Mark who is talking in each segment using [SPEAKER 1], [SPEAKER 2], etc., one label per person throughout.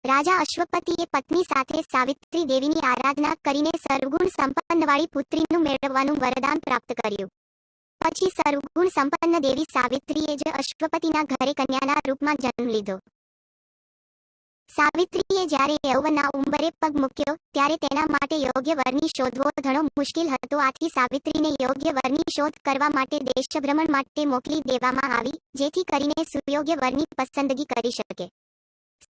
[SPEAKER 1] રાજા અશ્વપતિએ પત્ની સાથે સાવિત્રી દેવીની આરાધના કરીને સર્વગુણ સંપન્નવાળી પુત્રીનું મેળવવાનું વરદાન પ્રાપ્ત કર્યું. પછી સર્વગુણ સંપન્ન દેવી સાવિત્રીએ જ અશ્વપતિના ઘરે કન્યાના રૂપમાં જન્મ લીધો. સાવિત્રીએ જ્યારે યૌવનના ઉંબરે પગ મૂક્યો ત્યારે તેના માટે યોગ્ય વરની શોધવો ઘણો મુશ્કેલ હતો. આથી સાવિત્રીને યોગ્ય વરની શોધ કરવા માટે દેશભ્રમણ માટે મોકલી દેવામાં આવી, જેથી કરીને સુયોગ્ય વરની પસંદગી કરી શકે.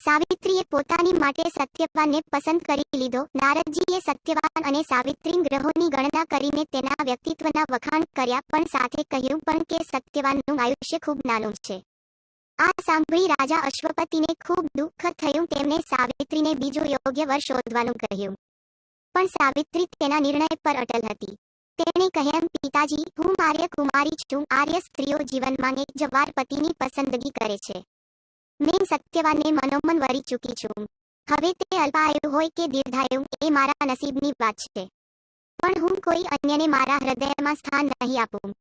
[SPEAKER 1] સાવિત્રીએ પોતાની માટે સત્યવાનને પસંદ કરી લીધો. નારદજીએ સત્યવાન અને સાવિત્રી ગ્રહોની ગણના કરીને તેના વ્યક્તિત્વના વખાણ કર્યા, પણ સાથે કહ્યું પણ કે સત્યવાનનું આયુષ્ય ખૂબ નાનું છે. આ સાંભળી રાજા અશ્વપતિને ખૂબ દુઃખ થયું. તેમણે સાવિત્રીને બીજો યોગ્ય વર શોધવાનું કહ્યું, પણ સાવિત્રી તેના નિર્ણય પર અટલ હતી. તેણે કહ્યું, પિતાજી, હું આર્ય કુમારી છું. આર્ય સ્ત્રીઓ જીવનમાં એક જ વાર પતિની પસંદગી કરે છે. મેં સત્યવાનને મનોમન વરી ચૂકી છું. હવે તે અલ્પાયુ હોય કે દીર્ઘાયુ એ મારા નસીબની વાત છે, પણ હું કોઈ અન્યને મારા હૃદયમાં સ્થાન નહીં આપું.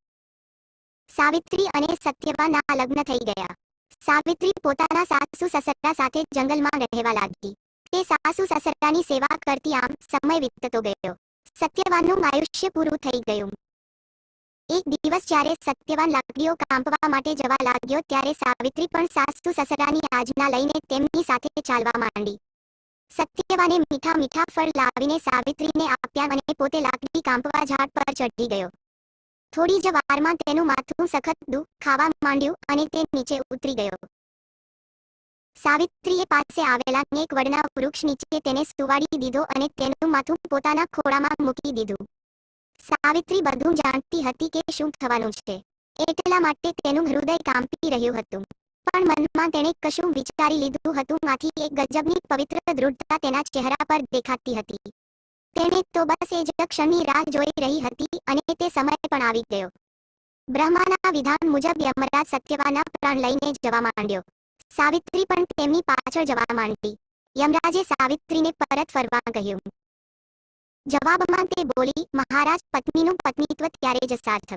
[SPEAKER 1] સાવિત્રી અને સત્યવાનના લગ્ન થઈ ગયા. સાવિત્રી પોતાના સાસુ સસરા સાથે જંગલમાં રહેવા લાગી. તે સાસુ સસરાની સેવા કરતી. આમ સમય વીતતો ગયો. સત્યવાનનું આયુષ્ય પૂરું થઈ ગયું. એક દિવસ જ્યારે સત્યવાન લાકડીઓ કાપવા માટે જવા લાગ્યો ત્યારે સાવિત્રી પણ સાસુ સસરાની આજ્ઞા લઈને તેમની સાથે ચાલવા માંડી. સત્યવાને મીઠા મીઠા ફળ લાવીને સાવિત્રીને આપ્યા અને પોતે લાકડી કાપવા ઝાડ પર ચઢી ગયો. થોડી જ વારમાં તેનું માથું સખત દુઃખ ખાવા માંડ્યું અને તે નીચે ઉતરી ગયો. સાવિત્રીએ પાસે આવેલા એક વડના વૃક્ષ નીચે તેને સુવાડી દીધો અને તેનું માથું પોતાના ખોળામાં મૂકી દીધું. સાવિત્રી બધું જાણતી હતી કે શું થવાનું છે, એટલા માટે તેનું હૃદય કાંપી રહ્યું હતું. પણ મનમાં તેણે કશું વિચારી લીધું હતું. આથી એક ગજબની પવિત્ર દૃઢતા તેના ચહેરા પર દેખાતી હતી. તેણે તો બસ એ જ ક્ષણની રાહ જોઈ રહી હતી અને તે સમય પણ આવી ગયો. બ્રહ્માના વિધાન મુજબ યમરાજ સત્યવાનના પ્રાણ લઈને જવા માંડ્યો. સાવિત્રી પણ તેમની પાછળ જવા માંડી. યમરાજે સાવિત્રીને પરત ફરવા કહ્યું. જવાબમાં તે બોલી, મહારાજ, પત્નીનું પત્નીત્વ ત્યારે જ સાર્થક